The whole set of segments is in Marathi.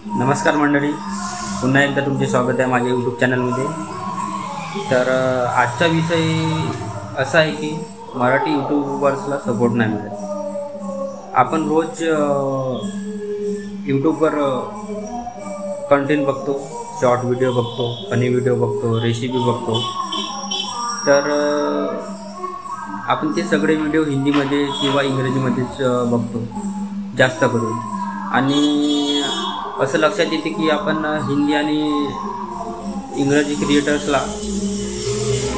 नमस्कार मंडळी, पुन्हा एकदा तुमचे स्वागत आहे माझ्या यूट्यूब चॅनलमध्ये। तर आजचा विषय असा आहे की मराठी यूट्यूबर्सला सपोर्ट नाही मिळत। आपण रोज यूट्यूबवर कंटेंट बघतो, शॉर्ट व्हिडिओ बघतो, फनी व्हिडिओ बघतो, रेसिपी बघतो। तर आपण ते सगळे व्हिडिओ हिंदीमध्ये किंवा इंग्रजीमध्येच बघतो जास्त करून। आणि असं लक्षात येते की आपण हिंदी आणि इंग्रजी क्रिएटर्सला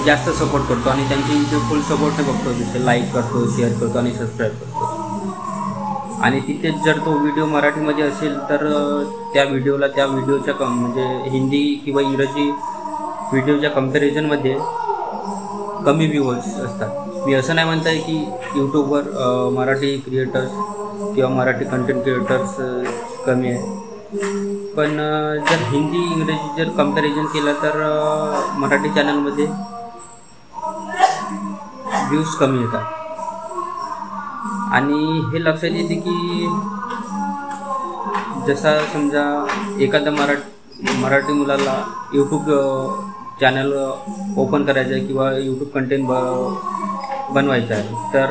जास्त सपोर्ट करतो आणि त्यांचे व्हिडिओ फुल सपोर्टने बघतो, जसे लाईक करतो, शेअर करतो आणि सबस्क्राईब करतो। आणि तिथेच जर तो व्हिडिओ मराठीमध्ये असेल तर त्या व्हिडिओच्या म्हणजे हिंदी किंवा इंग्रजी व्हिडिओच्या कंपॅरिझनमध्ये कमी व्ह्यूअर्स असतात। मी असं नाही म्हणत आहे की यूट्यूबवर मराठी क्रिएटर्स किंवा मराठी कंटेंट क्रिएटर्स कमी आहे, पण जर हिंदी इंग्रजी जर कंपॅरिझन केलं तर मराठी चॅनलमध्ये व्ह्यूज कमी येतात। आणि हे लक्षात येते की जसा समजा एखाद्या मराठी मुलाला यूट्यूब चॅनल ओपन करायचं आहे किंवा यूट्यूब कंटेंट बनवायचं आहे, तर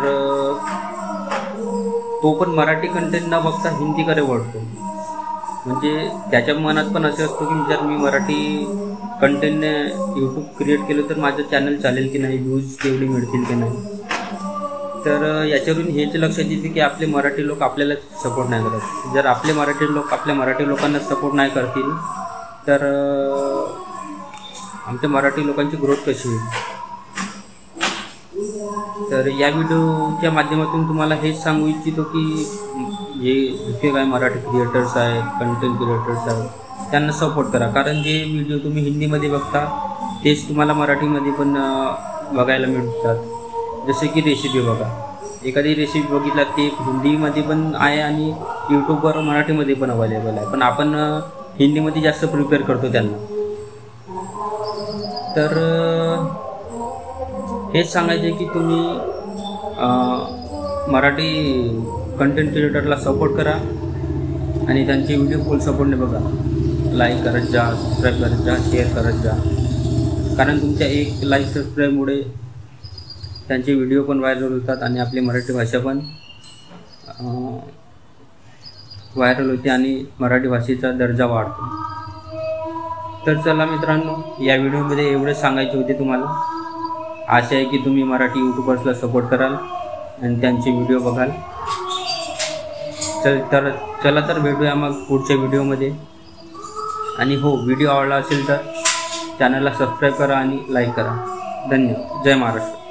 तो पण मराठी कंटेंट न बघता हिंदीकडे वळतो। म्हणजे त्याच्या मनात पण असे असतो की जर मी मराठी कंटेंटने यूट्यूब क्रिएट केलं तर माझं चॅनल चालेल की नाही, व्ह्यूज तेवढी मिळतील की नाही। तर याच्यावरून हेच लक्षात येते की आपले मराठी लोक आपल्याला सपोर्ट नाही करत। जर आपले मराठी लोक आपल्या मराठी लोकांना सपोर्ट नाही करतील तर आमच्या मराठी लोकांची ग्रोथ कशी होईल। तर या व्हिडिओच्या माध्यमातून तुम्हाला हेच सांगू इच्छितो की जे काय मराठी क्रिएटर्स आहेत, कंटेंट क्रिएटर्स आहेत, त्यांना सपोर्ट करा। कारण जे व्हिडिओ तुम्ही हिंदीमध्ये बघता तेच तुम्हाला मराठीमध्ये पण बघायला मिळतात। जसे की रेसिपी बघा, एखादी रेसिपी बघितला ते हिंदीमध्ये पण आहे आणि यूट्यूबवर मराठीमध्ये पण अवेलेबल आहे, पण आपण हिंदीमध्ये जास्त प्रिपेअर करतो त्यांना। तर हेच सांगायचे की तुम्ही मराठी कंटेंट क्रिएटरला सपोर्ट करा आणि त्यांचे व्हिडिओ फुल सपोर्टने बघा, लाईक करत जा, सबस्क्राईब करत जा, शेअर करत जा। कारण तुमच्या एक लाईक सबस्क्राईबमुळे त्यांचे व्हिडिओ पण व्हायरल होतात आणि आपली मराठी भाषा पण व्हायरल होते आणि मराठी भाषेचा दर्जा वाढतो। तर चला मित्रांनो, या व्हिडिओमध्ये एवढे सांगायचे होते तुम्हाला। आशा आहे की तुम्ही मराठी यूट्यूबर्सला सपोर्ट कराल आणि त्यांचे व्हिडिओ बघाल। चला तर भेटूया मग पुढच्या व्हिडिओमध्ये। आणि हो, व्हिडिओ आवडला असेल तर चॅनलला सबस्क्राईब करा आणि लाईक करा। धन्यवाद। जय महाराष्ट्र।